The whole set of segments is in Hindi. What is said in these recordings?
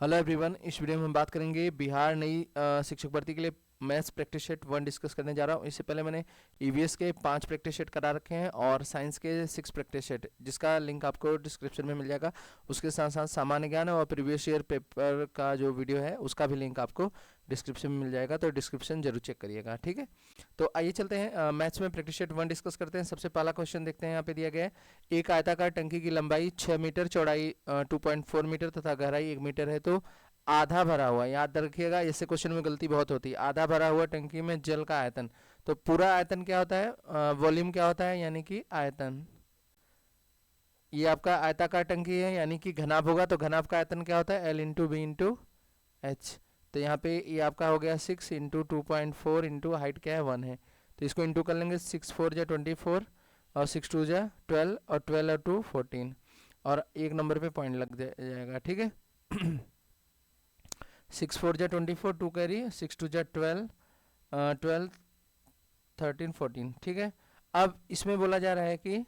हेलो एवरीवन, इस वीडियो में हम बात करेंगे बिहार नई शिक्षक भर्ती के लिए मैथ्स प्रैक्टिस सेट 1 डिस्कस करने जा रहा हूँ। इससे पहले मैंने ईवीएस के 5 प्रैक्टिस सेट करा रखे हैं और साइंस के 6 प्रैक्टिस सेट, जिसका लिंक आपको डिस्क्रिप्शन में मिल जाएगा। उसके साथ साथ सामान्य ज्ञान और प्रीवियस ईयर पेपर का जो वीडियो है उसका भी लिंक आपको डिस्क्रिप्शन में मिल जाएगा, तो डिस्क्रिप्शन जरूर चेक करिएगा। ठीक है, तो आइए चलते हैं मैथ्स में प्रैक्टिस सेट 1 डिस्कस करते हैं। सबसे पहला क्वेश्चन देखते हैं, यहाँ पे दिया गया है एक आयताकार टंकी की लंबाई 6 मीटर, चौड़ाई 2.4 मीटर तथा गहराई 1 मीटर है, तो आधा भरा हुआ, याद रखिएगा इससे क्वेश्चन में गलती बहुत होती है। आधा भरा हुआ टंकी में जल का आयतन, तो पूरा आयतन क्या होता है, वॉल्यूम क्या होता है, यानी कि आयतन। ये आपका आयताकार टंकी है यानी कि घनाभ होगा, तो घनाभ का आयतन क्या होता है, L into B into H. तो यहाँ पे ये आपका हो गया 6 इंटू 2.4 इंटू हाइट क्या है 1 है, तो इसको इंटू कर लेंगे। 6 4 जा 24 और 6 2 जा 12 और 12 और 2 14 और एक नंबर पे पॉइंट लग जाएगा। ठीक है 6 4 जा 24, 2 कैरी, 6 2 जा 12, 12 13 14। ठीक है, अब इसमें बोला जा रहा है कि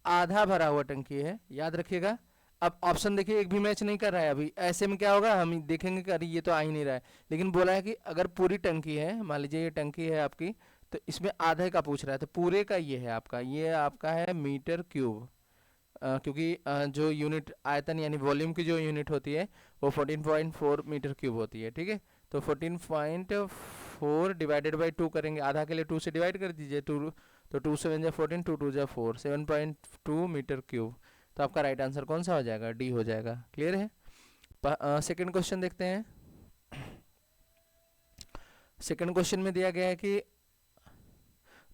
आधा भरा हुआ टंकी है, याद रखिएगा। अब ऑप्शन देखिए, एक भी मैच नहीं कर रहा है। अभी ऐसे में क्या होगा, हम देखेंगे कि अरे ये तो आ ही नहीं रहा है, लेकिन बोला है कि अगर पूरी टंकी है, मान लीजिए ये टंकी है आपकी, तो इसमें आधे का पूछ रहा है, तो पूरे का ये है आपका, ये आपका है मीटर क्यूब। क्योंकि जो यूनिट आयतन यानी वॉल्यूम की जो यूनिट होती है वो 14.4 मीटर क्यूब होती है। ठीक है, तो 14.4 डिवाइडेड बाई 2 करेंगे, आधा के लिए 2 से डिवाइड कर दीजिए, 2 तो 2 7 जा 14, 2 2 जा 4, 7.2 मीटर क्यूब। तो आपका राइट आंसर कौन सा हो जाएगा, डी हो जाएगा। क्लियर है। सेकंड क्वेश्चन देखते हैं। सेकंड क्वेश्चन में दिया गया है कि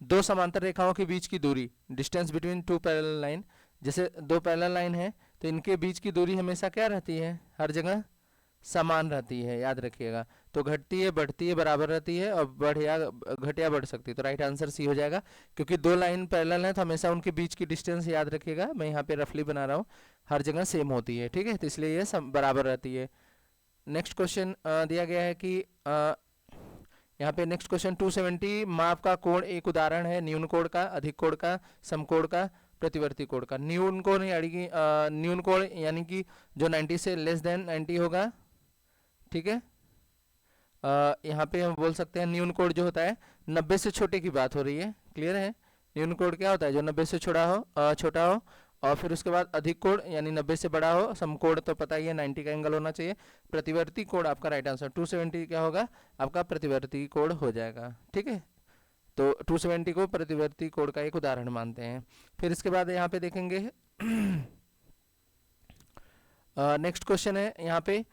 दो समांतर रेखाओं के बीच की दूरी, distance between two parallel line, जैसे दो पैरेलल लाइन है तो इनके बीच की दूरी हमेशा क्या रहती है, हर जगह समान रहती है, याद रखिएगा। तो घटती है, बढ़ती है, बराबर रहती है, और बढ़ या घट या बढ़ सकती है। तो राइट आंसर सी हो जाएगा, क्योंकि दो लाइन पैरेलल है तो हमेशा उनके बीच की डिस्टेंस, याद रखिएगा, मैं यहाँ पे रफली बना रहा हूँ, हर जगह सेम होती है। ठीक है, तो इसलिए ये बराबर रहती है। नेक्स्ट क्वेश्चन दिया गया है कि यहाँ पे नेक्स्ट क्वेश्चन 270 माप का कोण एक उदाहरण है न्यून कोण का, अधिक कोण का, समकोण का, प्रतिवर्ती कोण का। न्यून कोण यानी कि न्यून कोण यानी कि जो 90 से लेस देन 90 होगा। ठीक है, यहाँ पे हम बोल सकते हैं न्यून कोण जो होता है 90 से छोटे की बात हो रही है। क्लियर है, न्यून कोण क्या होता है, जो 90 से छोटा हो। और फिर उसके बाद अधिक कोण यानी 90 से बड़ा हो। समकोण तो पता ही है 90 का एंगल होना चाहिए। प्रतिवर्ती कोण आपका राइट आंसर 270 क्या होगा, आपका प्रतिवर्ती कोण हो जाएगा। ठीक है, तो 270 को प्रतिवर्ती कोण का एक उदाहरण मानते हैं। फिर इसके बाद यहाँ पे देखेंगे नेक्स्ट क्वेश्चन है यहाँ पे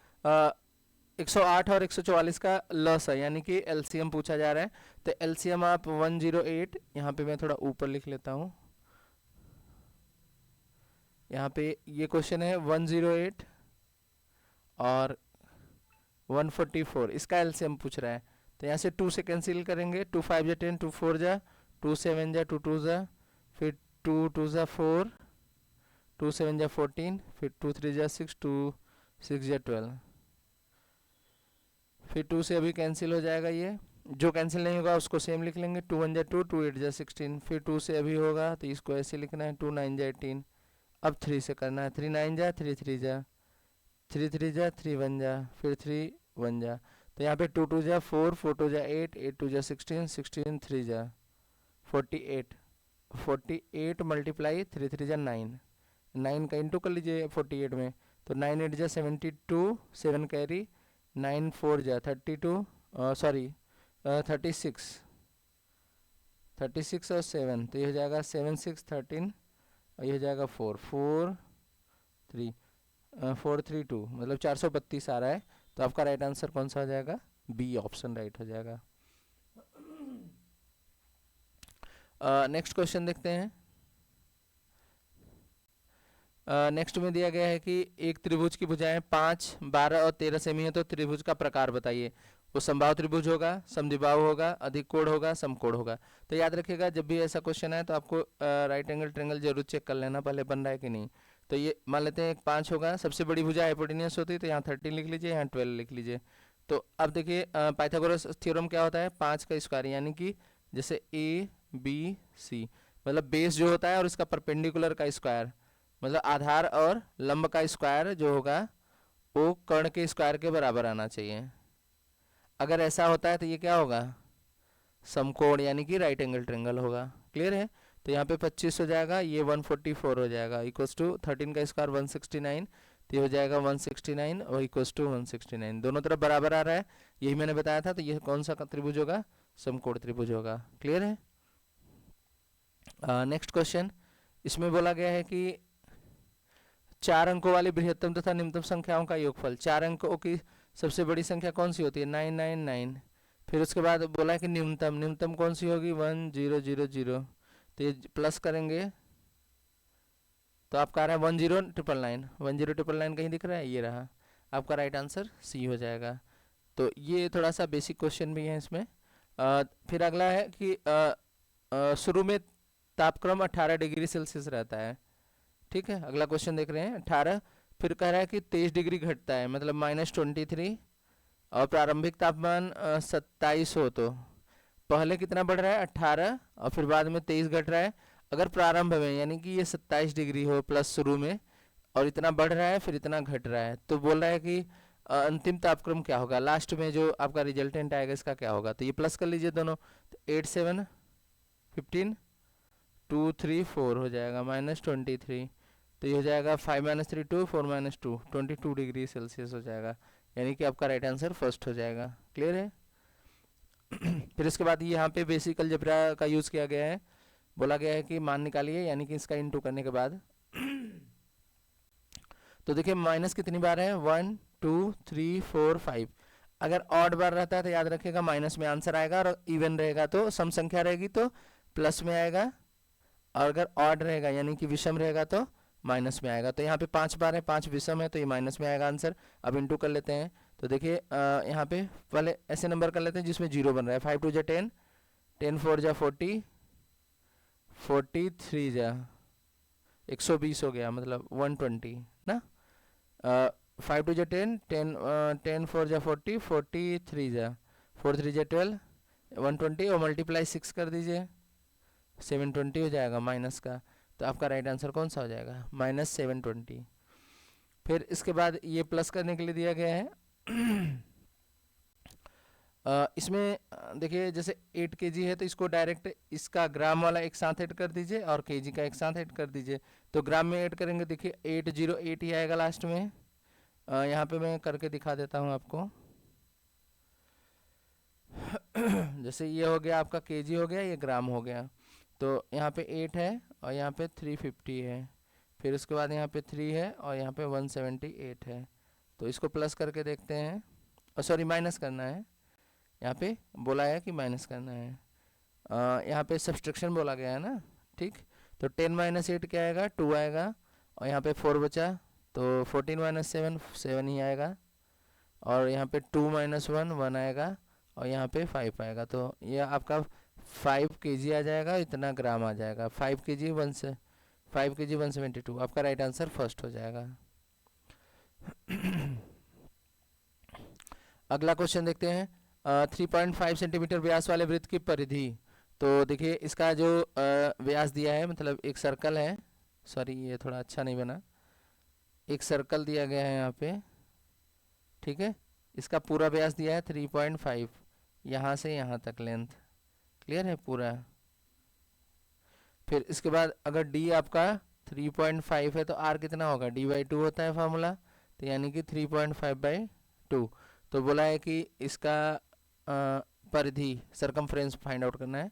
108 और 144 का लस है, यानी कि एलसीएम पूछा जा रहा है। तो एलसीएम आप 108, यहाँ पे मैं थोड़ा ऊपर लिख लेता हूँ। यहाँ पे ये क्वेश्चन है 108 और 144, इसका एलसीएम पूछ रहा है। तो यहाँ से 2 से कैंसिल करेंगे, 2 5 जा 10, 2 4 जा 2 7 जा 2 2 जा, फिर 2 2 जा 4, 2 7 जा 14, फिर 2 3 जा 6, 2 6 जा 12, फिर 2 से अभी कैंसिल हो जाएगा। ये जो कैंसिल नहीं होगा उसको सेम लिख लेंगे, 2 1 जा 2, 2 8 जा 16, फिर 2 से अभी होगा तो इसको ऐसे लिखना है, 2 9 जा 18। अब 3 से करना है, 3 9 जा 3 3 जा 3 3 जा 3 1 जा, फिर 3 1 जा। तो यहाँ पे 2 2 जा 4, 4 2 जा 8, 8 2 जा 16, 16 3 जा 48, 48 मल्टीप्लाई 3 3 जा 9, 9 का इंटू कर लीजिए 48 में, तो 9 8 जा 72, 7 कैरी, 9 4 जा 32, सॉरी 36, 36 और 7, तो ये हो जाएगा 7 6 13, और ये हो जाएगा 4 4 3 4 3 2, मतलब 432 आ रहा है। तो आपका राइट आंसर कौन सा हो जाएगा, बी ऑप्शन राइट हो जाएगा। नेक्स्ट क्वेश्चन देखते हैं। नेक्स्ट में दिया गया है कि एक त्रिभुज की भुजाएं 5 12 और 13 सेमी है, तो त्रिभुज का प्रकार बताइए। वो समबाहु त्रिभुज होगा, समद्विबाहु होगा, अधिक कोण होगा, समकोण होगा। तो याद रखिएगा जब भी ऐसा क्वेश्चन है तो आपको राइट एंगल ट्रायंगल जरूर चेक कर लेना पहले बन रहा है कि नहीं। तो ये मान लेते हैं 5 होगा, सबसे बड़ी भुजा हाइपोटेन्यूस होती है, तो यहाँ 13 लिख लीजिए, यहाँ 12 लिख लीजिए। तो अब देखिए पाइथागोरस थ्योरम क्या होता है, 5 का स्क्वायर, यानी कि जैसे ए बी सी, मतलब बेस जो होता है और इसका परपेंडिकुलर का स्क्वायर, मतलब आधार और लंब का स्क्वायर जो होगा वो कर्ण के स्क्वायर के बराबर आना चाहिए। अगर ऐसा होता है तो ये क्या होगा, समकोण यानी कि राइट एंगल ट्रेंगल होगा। क्लियर है। तो यहाँ पे 25 हो जाएगा, ये 144 हो जाएगा, इक्वल्स टू 13 का स्क्वायर 169, तो ये हो जाएगा 169 और इक्वल्स टू 169, दोनों तरफ बराबर आ रहा है, यही मैंने बताया था। तो ये कौन सा त्रिभुज होगा, समकोण त्रिभुज होगा। क्लियर है। नेक्स्ट क्वेश्चन, इसमें बोला गया है कि 4 अंकों वाली बृहत्तम तथा निम्नतम संख्याओं का योगफल। 4 अंकों की सबसे बड़ी संख्या कौन सी होती है, 999। फिर उसके बाद बोला है कि न्यूनतम, न्यूनतम कौन सी होगी, 1000। तो ये प्लस करेंगे तो आपका आ रहा है 10999। 10999 कहीं दिख रहा है, ये रहा आपका राइट आंसर, सी हो जाएगा। तो ये थोड़ा सा बेसिक क्वेश्चन भी है इसमें। फिर अगला है कि शुरू में तापक्रम 18 डिग्री सेल्सियस रहता है। ठीक है, अगला क्वेश्चन देख रहे हैं 18। फिर कह रहा है कि 23 डिग्री घटता है, मतलब -23, और प्रारंभिक तापमान 27 हो। तो पहले कितना बढ़ रहा है, 18, और फिर बाद में 23 घट रहा है। अगर प्रारंभ में यानी कि ये 27 डिग्री हो प्लस शुरू में, और इतना बढ़ रहा है फिर इतना घट रहा है, तो बोल रहा है कि अंतिम तापक्रम क्या होगा, लास्ट में जो आपका रिजल्टेंट आएगा इसका क्या होगा। तो ये प्लस कर लीजिए दोनों, तो 8 7 15 2 3 4 हो जाएगा -23। तो ये हो जाएगा 5 - 3 2 4 - 2 22 डिग्री सेल्सियस हो जाएगा, यानी कि आपका राइट आंसर फर्स्ट हो जाएगा। क्लियर है। फिर इसके बाद यहाँ पे बेसिक अलजेब्रा का यूज़ किया गया है। बोला गया है कि मान निकालिए, यानी कि इसका इनटू करने के बाद तो देखिए माइनस कितनी बार है, 1 2 3 4 5। अगर ऑड बार रहता है तो याद रखिएगा माइनस में आंसर आएगा, और इवन रहेगा तो सम संख्या रहेगी तो प्लस में आएगा, और अगर ऑड रहेगा यानी कि विषम रहेगा तो माइनस में आएगा। तो यहाँ पे 5 बार है, 5 विषम है, तो ये माइनस में आएगा आंसर। अब इंटू कर लेते हैं, तो देखिए यहाँ पे पहले ऐसे नंबर कर लेते हैं जिसमें जीरो बन रहा है। 5 2 जा 10, 10 4 जा 40, 43 जा 120 हो गया, मतलब 120 ना। 5 2 जा 10, 10 4 जा 40, 43 जा 4 3 जा 12, 120, और मल्टीप्लाई 6 कर दीजिए, 720 हो जाएगा माइनस का। तो आपका राइट आंसर कौन सा हो जाएगा, -720। फिर इसके बाद ये प्लस करने के लिए दिया गया है इसमें देखिए जैसे 8 kg है तो इसको डायरेक्ट इसका ग्राम वाला एक साथ ऐड कर दीजिए और kg का एक साथ ऐड कर दीजिए। तो ग्राम में ऐड करेंगे, देखिए 808 ही आएगा लास्ट में। यहाँ पे मैं करके दिखा देता हूँ आपको। जैसे ये हो गया आपका kg हो गया, ये ग्राम हो गया। तो यहाँ पे 8 है और यहाँ पे 350 है, फिर उसके बाद यहाँ पे 3 है और यहाँ पे 178 है। तो इसको प्लस करके देखते हैं, और सॉरी माइनस करना है, यहाँ पे बोला है कि माइनस करना है। यहाँ पे सब्सट्रैक्शन बोला गया है ना, ठीक। तो 10 - 8 क्या आएगा, 2 आएगा, और यहाँ पे 4 बचा, तो 14 - 7 7 ही आएगा, और यहाँ पे 2 - 1 1 आएगा, और यहाँ पे 5 आएगा। तो ये आपका 5 kg आ जाएगा, इतना ग्राम आ जाएगा, 5 kg 172। आपका राइट आंसर फर्स्ट हो जाएगा। अगला क्वेश्चन देखते हैं। 3.5 सेंटीमीटर व्यास वाले वृत्त की परिधि। तो देखिए इसका जो व्यास दिया है, मतलब एक सर्कल है, सॉरी ये थोड़ा अच्छा नहीं बना, एक सर्कल दिया गया है यहाँ पे, ठीक है। इसका पूरा व्यास दिया है 3.5, यहाँ से यहाँ तक लेंथ। क्लियर है पूरा। फिर इसके बाद अगर d आपका 3.5 है तो r कितना होगा, d/2 होता है फार्मूला, तो यानी कि 3.5/2। तो बोला है कि इसका परिधि सरकमफ्रेंस फाइंड आउट करना है।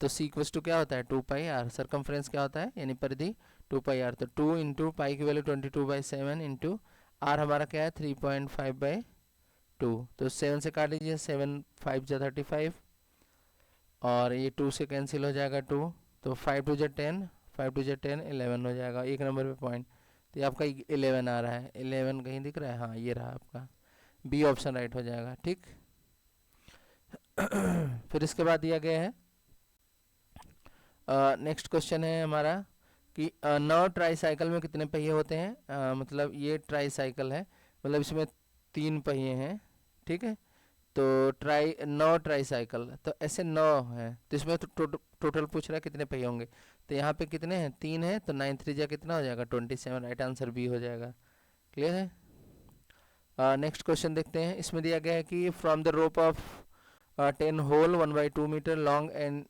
तो c इक्वल्स टू क्या होता है, 2πr। सरकमफ्रेंस क्या होता है, यानी परिधि 2πr। तो 2 इंटू पाई की वैल्यू 22/7 इंटू r हमारा क्या है 3.5/2। तो 7 से काट लीजिए, 7 5 जा 35, और ये 2 से कैंसिल हो जाएगा 2। तो 5 2 जा 10, 5 2 जा 10, 11 हो जाएगा, एक नंबर पे पॉइंट। तो ये आपका 11 आ रहा है, 11 कहीं दिख रहा है, हाँ ये रहा आपका, बी ऑप्शन राइट हो जाएगा, ठीक। फिर इसके बाद दिया गया है नेक्स्ट क्वेश्चन है हमारा कि 9 ट्राई साइकिल में कितने पहिए होते हैं। मतलब ये ट्राई साइकिल है, मतलब इसमें 3 पहिए हैं, ठीक है। तो 9 ट्राई साइकिल, तो ऐसे 9 है, तो इसमें तो टोटल पूछ रहा है कितने पहिए होंगे। तो यहाँ पे कितने हैं, 3 है, तो 9 3 जा कितना हो जाएगा 27, राइट आंसर बी हो जाएगा। क्लियर है। नेक्स्ट क्वेश्चन देखते हैं। इसमें दिया गया है कि from the rope of 10 whole 1/2 metre long and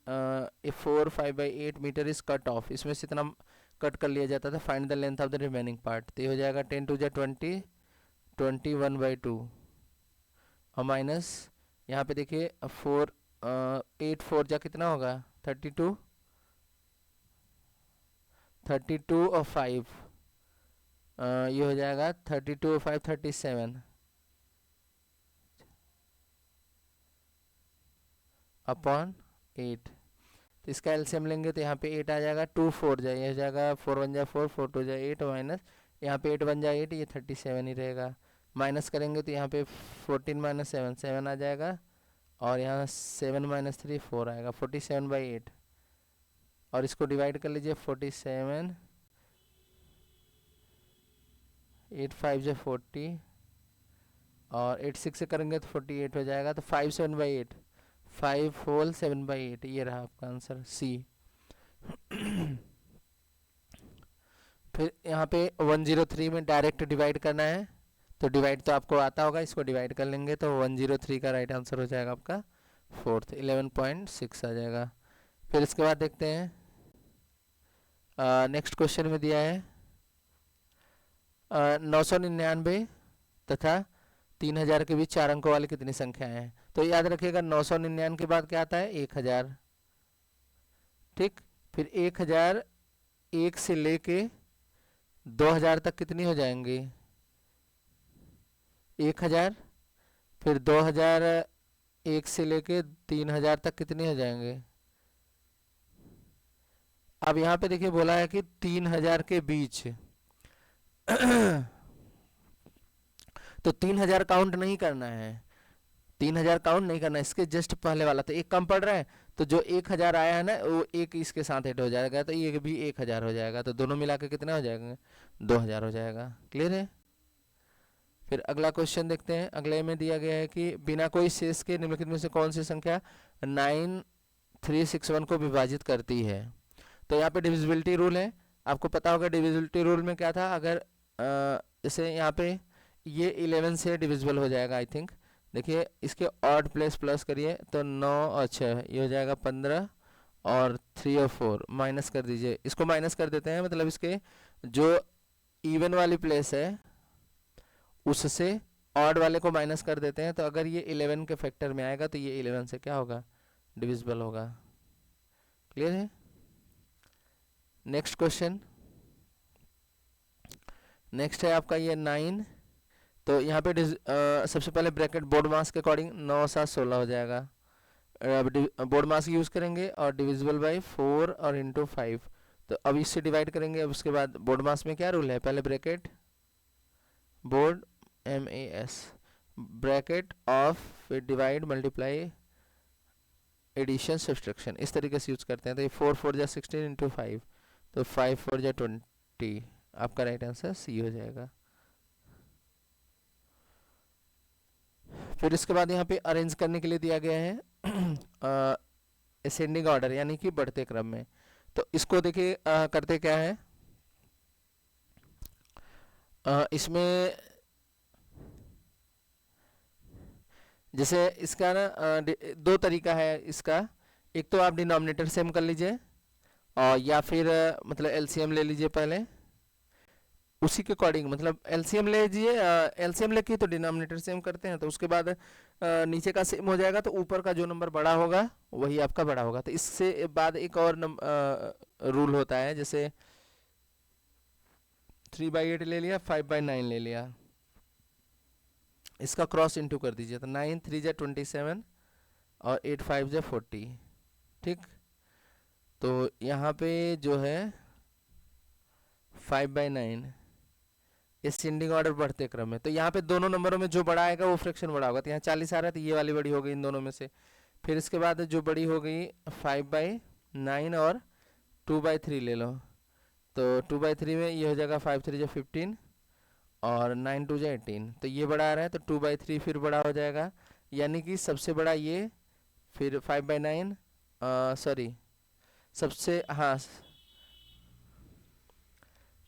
a 4 5/8 metre is cut off, इसमें से इतना कट कर लिया जाता था, find the length of the remaining part. तो ये हो जाएगा 10 2 जा 20, 21/2 और माइनस यहाँ पे देखिए 4 8 4 जा कितना होगा 32, 32 और 5 ये हो जाएगा 32 और 5 37 अपॉन 8। तो इसका एलसीएम लेंगे तो यहाँ पे 8 आ जाएगा, 2 4 जाए, ये हो जाएगा 4 1 जा 4, 4 2 जा 8 माइनस यहाँ पे 8 1 जा 8, ये 37 ही रहेगा। माइनस करेंगे तो यहाँ पे 14 माइनस 7 7 आ जाएगा, और यहाँ 7 माइनस 3 4 आएगा, 47/8। और इसको डिवाइड कर लीजिए, 47 8 5 जा 40 और 8 6 से करेंगे तो 48 हो जाएगा। तो 5 7/8, 5 होल 7/8, ये रहा आपका आंसर सी। फिर यहाँ पे 103 में डायरेक्ट डिवाइड करना है, तो डिवाइड तो आपको आता होगा, इसको डिवाइड कर लेंगे तो 103 का राइट आंसर हो जाएगा आपका फोर्थ, 11.6 आ जाएगा। फिर इसके बाद देखते हैं नेक्स्ट क्वेश्चन में दिया है 999 तथा 3000 के बीच 4 अंकों वाली कितनी संख्याएं हैं। तो याद रखिएगा 999 के बाद क्या आता है 1000, ठीक। फिर 1000 1 से लेके 2000 तक कितनी हो जाएंगी 1000, फिर 2000 1 से लेके 3000 तक कितनी हो जाएंगे। अब यहाँ पे देखिए बोला है कि 3000 के बीच तो 3000 काउंट नहीं करना है, 3000 काउंट नहीं करना है, इसके जस्ट पहले वाला तो एक कम पड़ रहा है, तो जो 1000 आया है ना वो एक इसके साथ ऐड हो जाएगा, तो ये भी 1000 हो जाएगा, तो दोनों मिला के कितना हो जाएगा 2000 हो जाएगा। क्लियर है। फिर अगला क्वेश्चन देखते हैं। अगले में दिया गया है कि बिना कोई शेष के निम्नलिखित में से कौन सी संख्या 9361 को विभाजित करती है। तो यहाँ पे डिविजिबिलिटी रूल है, आपको पता होगा डिविजिबिलिटी रूल में क्या था, अगर जैसे यहाँ पे ये 11 से डिविजिबल हो जाएगा आई थिंक। देखिए इसके ऑड प्लस प्लस करिए तो 9 और 6 ये हो जाएगा 15 और 3 और 4 माइनस कर दीजिए, इसको माइनस कर देते हैं, मतलब इसके जो इवन वाली प्लेस है उससे ऑड वाले को माइनस कर देते हैं। तो अगर ये 11 के फैक्टर में आएगा तो ये 11 से क्या होगा डिविजिबल होगा। क्लियर है। नेक्स्ट क्वेश्चन, नेक्स्ट है आपका ये 9। तो यहाँ पे सबसे पहले ब्रैकेट बोर्ड मास के अकॉर्डिंग 9 7 16 हो जाएगा, बोर्ड मास यूज़ करेंगे और डिविजिबल बाय 4 और इंटू 5। तो अब इससे डिवाइड करेंगे। अब उसके बाद बोर्ड मास में क्या रूल है, पहले bracket board MAS bracket of divide multiply addition subtraction, इस तरीके से यूज़ करते हैं। तो ये 4 4 जा 16 इंटू 5, तो 5 4 जा 20, आपका राइट आंसर सी हो जाएगा। फिर इसके बाद यहाँ पे अरेंज करने के लिए दिया गया है असेंडिंग ऑर्डर, यानी कि बढ़ते क्रम में। तो इसको देखिए करते क्या है, इसमें जैसे इसका ना दो तरीका है इसका, एक तो आप डिनोमिनेटर सेम कर लीजिए और या फिर मतलब एलसीएम ले लीजिए पहले, उसी के अकॉर्डिंग मतलब एलसीएम ले लीजिए, एलसीएम लेके तो डिनोमिनेटर सेम करते हैं, तो उसके बाद नीचे का सेम हो जाएगा, तो ऊपर का जो नंबर बड़ा होगा वही आपका बड़ा होगा। तो इससे बाद एक और रूल होता है, जैसे 3/8 ले लिया, 5/9 ले लिया, इसका क्रॉस इंटू कर दीजिए, तो 9 3 जा 27 और 8 5 जा 40, ठीक। तो यहाँ पे जो है 5/9 असेंडिंग ऑर्डर बढ़ते क्रम में, तो यहाँ पे दोनों नंबरों में जो बड़ा आएगा वो फ्रैक्शन बड़ा होगा। तो यहाँ 40 आ रहा है तो ये वाली बड़ी हो गई इन दोनों में से। फिर इसके बाद जो बड़ी हो गई 5/9 और 2/3 ले लो, तो 2/3 में ये हो जाएगा 5 3 जा 15 और 9 2 जा 18, तो ये बड़ा आ रहा है, तो 2/3 फिर बड़ा हो जाएगा, यानी कि सबसे बड़ा ये, फिर 5/9 सॉरी सबसे हाँ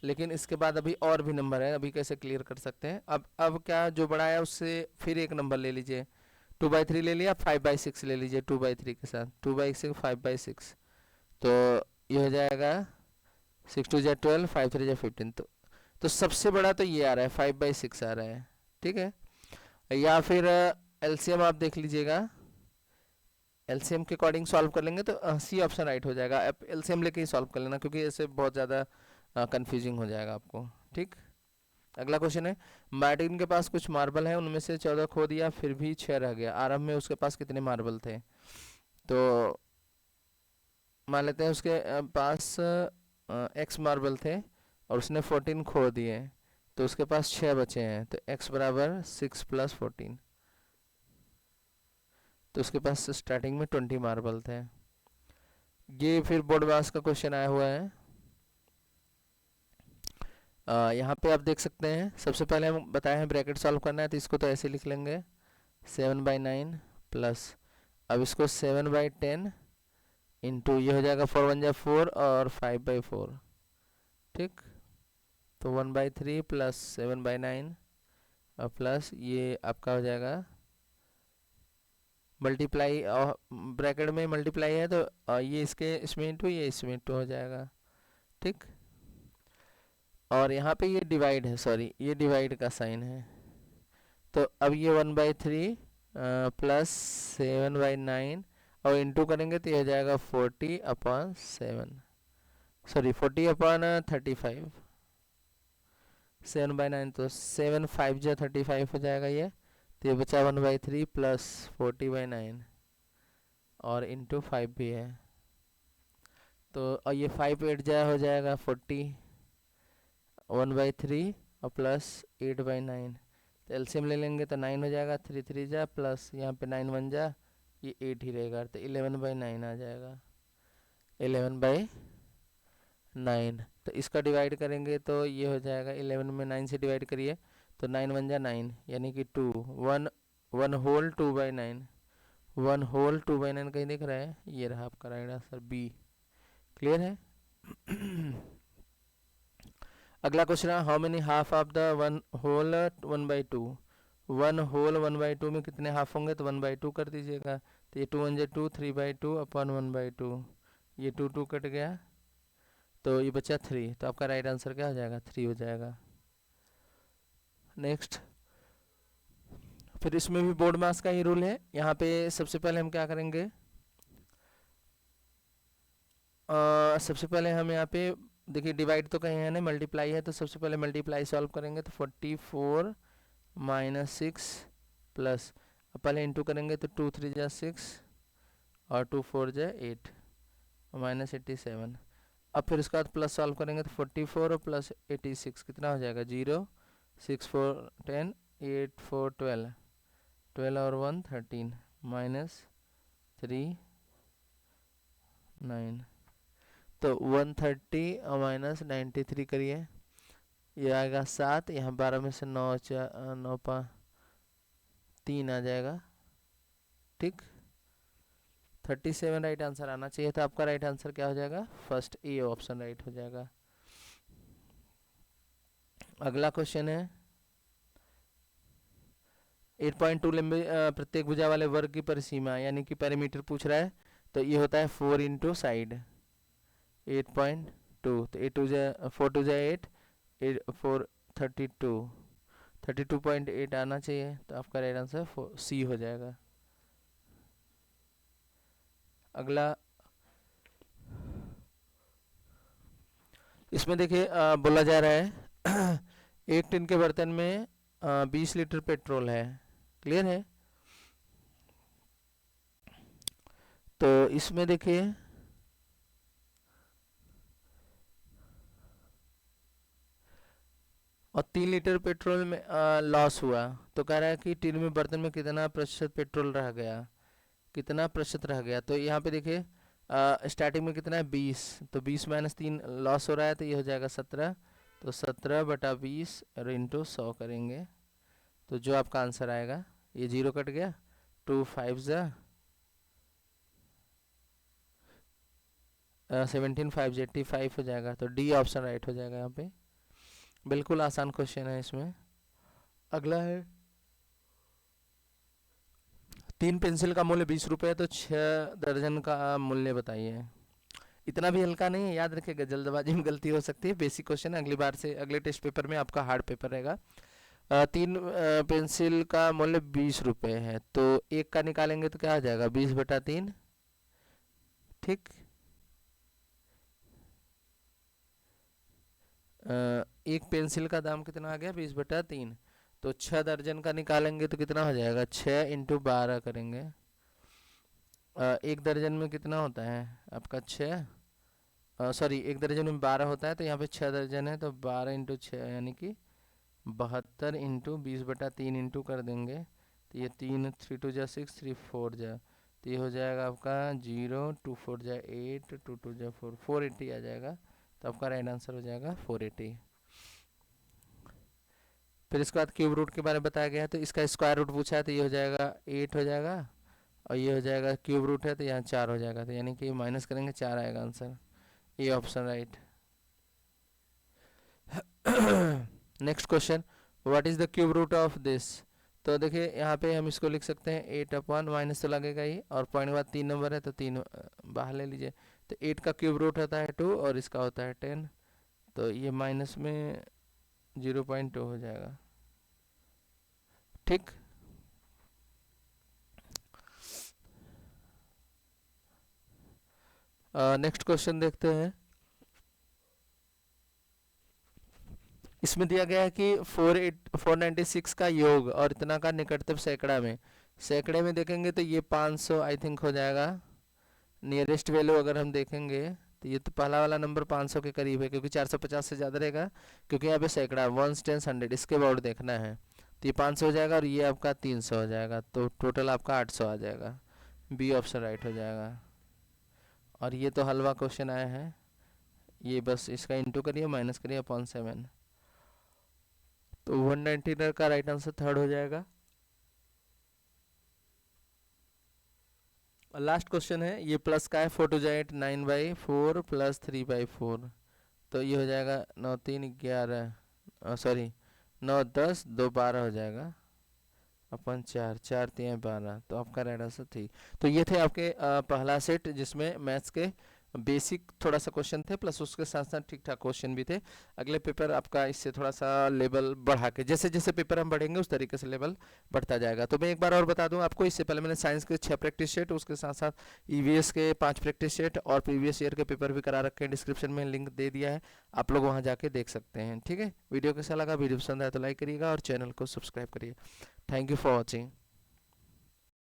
लेकिन इसके बाद अभी और भी नंबर है, अभी कैसे क्लियर कर सकते हैं। अब क्या जो बड़ा है उससे फिर एक नंबर ले लीजिए, 2/3 ले लिया, 5/6 ले लीजिए 2/3 के साथ, 2/6 5/6, तो ये हो जाएगा 6 2 12, 5 3 15। तो सबसे बड़ा तो ये आ रहा है, 5/6 आ रहा है, ठीक है। या फिर एलसीएम आप देख लीजिएगा, एलसीएम के अकॉर्डिंग सॉल्व कर लेंगे तो सी ऑप्शन राइट हो जाएगा। आप एलसीएम लेके ही सॉल्व कर लेना, क्योंकि ऐसे बहुत ज़्यादा कंफ्यूजिंग हो जाएगा आपको, ठीक। अगला क्वेश्चन है, मार्टिन के पास कुछ मार्बल है, उनमें से 14 खो दिया, फिर भी 6 रह गया। आरंभ में उसके पास कितने मार्बल थे? तो मान लेते हैं उसके पास एक्स मार्बल थे और उसने 14 खो दिए, तो उसके पास 6 बचे हैं, तो x बराबर 6 + 14, तो उसके पास स्टार्टिंग में 20 मार्बल थे। ये फिर बोर्ड मास का क्वेश्चन आया हुआ है। यहाँ पे आप देख सकते हैं, सबसे पहले हम बताए हैं ब्रैकेट सॉल्व करना है, तो इसको तो ऐसे लिख लेंगे 7/9 प्लस, अब इसको 7/10 इंटू, ये हो जाएगा 4 1 4 और 5/4, ठीक। तो 1/3 प्लस 7/9 और प्लस ये आपका हो जाएगा मल्टीप्लाई, ब्रैकेट में मल्टीप्लाई है तो ये इसके इसमें इंटू, ये इसमें इंटू हो जाएगा, ठीक। और यहाँ पे ये डिवाइड है, सॉरी ये डिवाइड का साइन है, तो अब ये 1/3 प्लस 7/9 और इंटू करेंगे तो ये हो जाएगा 40/7, सॉरी 40/35, 7/9 तो 7 5 जा 35 हो जाएगा ये, तो ये बचा 1/3 प्लस 40/9 और इंटू 5 भी है, तो और ये 5 8 जा हो जाएगा 40, 1/3 और प्लस 8/9, तो एलसीएम ले लेंगे तो 9 हो जाएगा, 3 3 जा प्लस यहाँ पे 9 1 जा, ये 8 ही रहेगा, तो 11/9 आ जाएगा, 11/9। तो इसका डिवाइड करेंगे तो ये हो जाएगा, 11 में 9 से डिवाइड करिए तो 9 1 जा 9, यानी कि 2 1 1 होल 2/9, 1 होल 2/9 कहीं दिख रहा है, ये रहा आपका राइट आंसर बी। क्लियर है? अगला क्वेश्चन है, how many half of the 1 whole 1/2, 1 whole 1/2 में कितने हाफ होंगे, तो 1/2 कर दीजिएगा, तो ये 2 1 जा 2, 3/2 अपॉन 1/2, ये 2 2 कट गया, तो ये बचा 3, तो आपका राइट आंसर क्या हो जाएगा, 3 हो जाएगा। नेक्स्ट, फिर इसमें भी बोर्ड मास का ही रूल है। यहाँ पे सबसे पहले हम क्या करेंगे, सबसे पहले हम यहाँ पे देखिए डिवाइड तो कहीं है ना, मल्टीप्लाई है, तो सबसे पहले मल्टीप्लाई सॉल्व करेंगे तो 44 - 6 प्लस, पहले इंटू करेंगे तो 2 3 जा 6 और 2 4 जा 8 -87। अब फिर उसके बाद प्लस सॉल्व करेंगे तो 44 और प्लस 86 कितना हो जाएगा, 0 6 4 10 8 4 12, 12 और 1 13 -3 9, तो 130 और -93 करिए, ये आएगा 7, यहाँ 12 में से 9 9 3 आ जाएगा, ठीक। 37 राइट आंसर आना चाहिए था। आपका राइट आंसर क्या हो जाएगा, फर्स्ट ए ऑप्शन राइट हो जाएगा। अगला क्वेश्चन है, 8.2 लंबे प्रत्येक भुजा वाले वर्ग की परिसीमा, यानी कि पैरामीटर पूछ रहा है, तो ये होता है 4 इंटू साइड 8.2, तो 8 2 जा 4 2 जा 8 4 32 32.8 आना चाहिए, तो आपका राइट आंसर सी हो जाएगा। अगला, इसमें देखिए बोला जा रहा है एक टिन के बर्तन में 20 लीटर पेट्रोल है। क्लियर है? तो इसमें देखिए और 3 लीटर पेट्रोल में लॉस हुआ, तो कह रहा है कि टिन में बर्तन में कितना प्रतिशत पेट्रोल रह गया, कितना प्रतिशत रह गया। तो यहाँ पे देखिए स्टार्टिंग में कितना है 20, तो 20 - 3 लॉस हो रहा है, तो ये हो जाएगा 17, तो 17/20 और इंटू 100 करेंगे, तो जो आपका आंसर आएगा, ये 0 कट गया, 2 5 जा 17 5 85 हो जाएगा, तो डी ऑप्शन राइट हो जाएगा यहाँ पे। बिल्कुल आसान क्वेश्चन है इसमें। अगला है 3 पेंसिल का मूल्य 20 रुपये है, तो 6 दर्जन का मूल्य बताइए। इतना भी हल्का नहीं है, याद रखिएगा, जल्दबाजी में गलती हो सकती है। बेसिक क्वेश्चन है, अगली बार से अगले टेस्ट पेपर में आपका हार्ड पेपर रहेगा। 3 पेंसिल का मूल्य 20 रुपये है, तो एक का निकालेंगे तो क्या आ जाएगा, 20/3। ठीक, एक पेंसिल का दाम कितना आ गया, 20/3। तो 6 दर्जन का निकालेंगे तो कितना हो जाएगा, 6 × 12 करेंगे। एक दर्जन में कितना होता है आपका, 6, सॉरी, एक दर्जन में 12 होता है, तो यहाँ पे 6 दर्जन है, तो 12 × 6 यानी कि 72 × 20/3 इंटू कर देंगे। तो ये 3 3 2 जा 6, 3 4 जा, तो ये हो जाएगा आपका 0 2 4 जा 8, 2 2 जा 4, 480 आ जाएगा। तो आपका राइट आंसर हो जाएगा 480। फिर इसके बाद क्यूब रूट के बारे में बताया गया है, तो इसका स्क्वायर रूट पूछा है, तो ये हो जाएगा 8 हो जाएगा, और ये हो जाएगा क्यूब रूट है, तो यहाँ 4 हो जाएगा, तो यानी कि माइनस करेंगे 4 आएगा आंसर। ये option right. Next question, what is the cube root of this. तो देखिए यहाँ पे हम इसको लिख सकते हैं 8 माइनस तो लगेगा ही, और पॉइंट के बाद 3 नंबर है, तो 3 बाहर ले लीजिए। तो 8 का क्यूब रूट होता है 2, और इसका होता है 10, तो ये माइनस में 0.2 हो जाएगा। ठीक, नेक्स्ट क्वेश्चन देखते हैं। इसमें दिया गया है कि 496 का योग और इतना का निकटतम सैकड़ा में। सैकड़े में देखेंगे तो ये 500 आई थिंक हो जाएगा। नियरेस्ट वैल्यू अगर हम देखेंगे तो ये तो पहला वाला नंबर 500 के करीब है, क्योंकि 450 से ज़्यादा रहेगा, क्योंकि यहाँ पे सैकड़ा 1 10 100 इसके अबाउट देखना है। तो ये 500 हो जाएगा, और ये आपका 300 हो जाएगा, तो टोटल आपका 800 आ जाएगा। बी ऑप्शन राइट हो जाएगा। और ये तो हलवा क्वेश्चन आया है, ये बस इसका इंटू करिए, माइनस करिए अपॉन 7, तो 199 का राइट आंसर थर्ड हो जाएगा। लास्ट क्वेश्चन है, ये प्लस का है, 4 2 जा 8, 9/4 प्लस 3/4, तो ये हो जाएगा 9 3 11, सॉरी 9 10 2 12 हो जाएगा, अपन 4 4 3 12, तो आपका राइट आंसर थी। तो ये थे आपके पहला सेट, जिसमें मैथ्स के बेसिक थोड़ा सा क्वेश्चन थे, प्लस उसके साथ साथ ठीक ठाक क्वेश्चन भी थे। अगले पेपर आपका इससे थोड़ा सा लेवल बढ़ा के, जैसे जैसे पेपर हम बढ़ेंगे उस तरीके से लेवल बढ़ता जाएगा। तो मैं एक बार और बता दूं आपको, इससे पहले मैंने साइंस के 6 प्रैक्टिस सेट, उसके साथ साथ ईवीएस के 5 प्रैक्टिस सेट और प्रीवियस ईयर के पेपर भी करा रखे हैं। डिस्क्रिप्शन में लिंक दे दिया है, आप लोग वहाँ जाके देख सकते हैं। ठीक है, वीडियो कैसा लगा, वीडियो पसंद आया तो लाइक करिएगा और चैनल को सब्सक्राइब करिए। Thank you for watching.